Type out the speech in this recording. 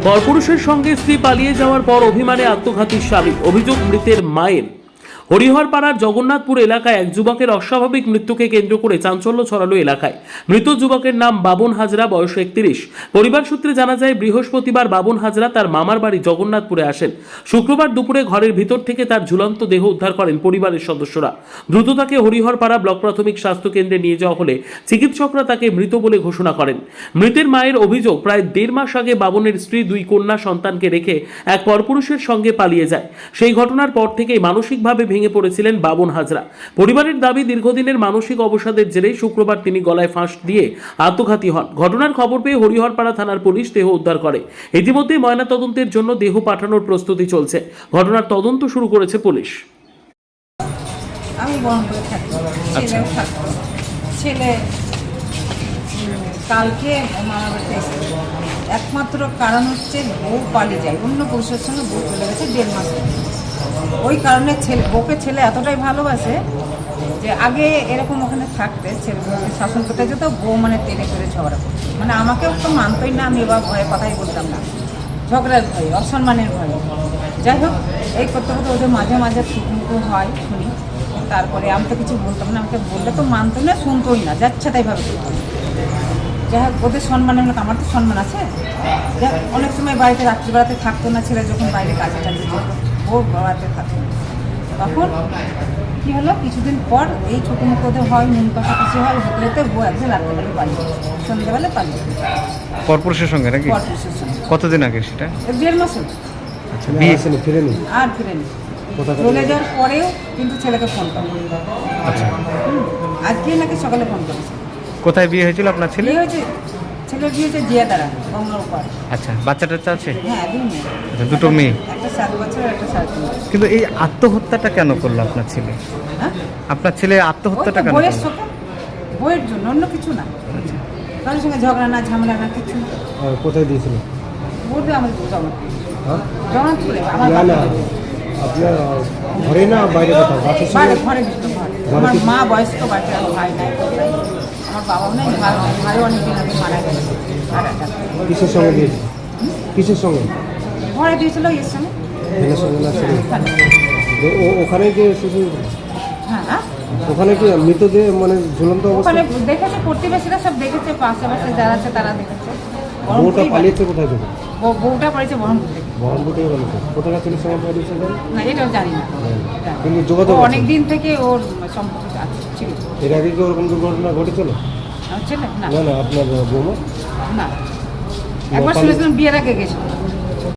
পরপুরুষের সঙ্গে স্ত্রী পালিয়ে যাওয়ার পর অভিমানে আত্মঘাতী স্বামী। অভিযোগ মৃতের মায়ের। হরিহরপাড়ার জগন্নাথপুর এলাকায় এক যুবকের অস্বাভাবিক মৃত্যুকে কেন্দ্র করে চাঞ্চল্য ছড়ালো এলাকায়। মৃত যুবকের নাম বাবুন হাজরা, বয়স 31। পরিবার সূত্রে জানা যায়, বৃহস্পতিবার বাবুন হাজরা তার মামার বাড়ি জগন্নাথপুরে আসেন। শুক্রবার দুপুরে ঘরের ভিতর থেকে তার ঝুলন্ত দেহ উদ্ধার করেন পরিবারের সদস্যরা। দ্রুত তাকে হরিহরপাড়া ব্লক প্রাথমিক স্বাস্থ্য কেন্দ্রে নিয়ে যাওয়া হলে চিকিৎসকরা তাকে মৃত বলে ঘোষণা করেন। মৃতের মায়ের অভিযোগ, প্রায় 1.5 মাস আগে বাবুনের স্ত্রী 2 কন্যা সন্তানকে রেখে এক পরপুরুষের সঙ্গে পালিয়ে যায়। সেই ঘটনার পর থেকেই মানসিকভাবে ভেঙে পড়েছিলেন বাবুন হাজরা। পরিবারের দাবি, দীর্ঘদিনের মানসিক অবসাদের জেরে শুক্রবার তিনি গলায় ফাঁস দিয়ে আত্মঘাতী হন। ঘটনার খবর পেয়ে হরিহরপাড়া থানার পুলিশ দেহ উদ্ধার করে। ইতিমধ্যে ময়নাতদন্তের জন্য দেহ পাঠানোর প্রস্তুতি চলছে। ঘটনার তদন্ত শুরু করেছে পুলিশ। আমি বহন করে থাকি, ছেলেও থাকতো। ছেলে কালকে মামা বাড়িতে এসেছে। একমাত্র কারণ হচ্ছে বউ পালিয়ে যায়, অন্য পুরুষের সঙ্গে বউ চলে গেছে 1.5 মাস। ওই কারণে বউকে ছেলে এতটাই ভালোবাসে যে আগে এরকম ওখানে থাকতে ছেলেকে শাসন করতে যেত, বউ মানে টেনে করে ঝগড়া করতো। মানে আমাকেও তো মানতই না, আমি এবার ভয়ে কথাই বলতাম না, ঝগড়ার ভয়ে, অসম্মানের ভয়ে। যাই হোক, এই করতে করতে ওদের মাঝে মাঝে মুখো হয় শুনি। তারপরে আমি তো কিছু বলতাম না, আমাকে বললে তো মানতো না, শুনতোই না, যাচ্ছে তাই ভাবে করতো। যাই হোক, ওদের সম্মানের মনে আমার তো সম্মান আছে। যাই হোক, অনেক সময় বাড়িতে রাত্রিবেলাতে থাকতো না, ছেলে যখন বাইরে কাজে টাজে যেত, বউ বাড়িতে থাকতো না। তখন কী হলো, কিছুদিন পর এই ছোটো মুখো ওদের হয়, নুন কষা কিছু হয়, হোটেলেতে বউ একদিন রাত্রেবেলা পালিয়ে, সন্ধ্যেবেলা পালিয়ে পরপুরুষের সঙ্গে নাকি? পরপুরুষের সঙ্গে। কতদিন আগে সেটা? 1.5 মাস হলো। আচ্ছা, বিয়ে ফিরেনি? আর ফিরেনি। চলে যাওয়ার পরেও কিন্তু ছেলেকে ফোন করে। আচ্ছা, আজকে নাকি সকালে ফোন করেছে। কোথায় বিয়ে হয়েছিল আপনার ছেলে? বিয়ে হয়েছে, ছেলের বিয়ে হয়েছে জিয়াদারা, গঙ্গার উপর। আচ্ছা, বাচ্চা টাচ্চা আছে? হ্যাঁ, 2 মেয়ে। আচ্ছা, 2টো মেয়ে। একটা 7 বছর, একটা 3.5 বছর। কিন্তু এই আত্মহত্যাটা কেন করলো আপনার ছেলে? হ্যাঁ, আপনার ছেলে আত্মহত্যাটা কেন বইয়ের করলো? শোকে, বইয়ের জন্য, অন্য কিছু না। কারোর সঙ্গে ঝগড়া না, ঝামেলা না, কিছু না। আর কোথায় দিয়েছিল? বলবে আমার জমা, হ্যাঁ? জমা তুলে আমার না না, আপনার ঘরে না বাইরে কোথাও? বাচ্চার সঙ্গে? ঘরে দিত, ঘরে। আমার মা বয়স্ক, বাচ্চা ভাই নাই, আমার বাবাও নাই, ভাইও অনেকদিন আগে মারা গেছে। কিসের সঙ্গে দিয়েছিল? কিসের সঙ্গে? ঘরে দিয়েছিল এর সঙ্গে। ছেলের সঙ্গে না ছেলে? ওখানে যে শুধু হ্যাঁ, ওখানে কি মৃতদেহ মানে ঝুলন্ত অবস্থা? ওখানে দেখেছে, প্রতিবেশীরা সব দেখেছে, পাশাপাশি যারা আছে তারা দেখেছে। বউটা পালিয়েছে কোথায় থেকে? বউটা পড়েছে বহরমপুর থেকে। বহরমপুর থেকে পালিয়েছে। কোথাকার ছেলের সঙ্গে পালিয়েছে? না, এটাও জানি না। কিন্তু যোগাযোগ ও আছে? অনেক দিন থেকে ওর সম্পর্ক ছিল। এর আগে কি ওরকম দুর্ঘটনা ঘটেছিল? আমার ছেলে না, না না, আপনার বৌমা? না, একবার শুনেছিলাম বিয়ের আগে গেছিল।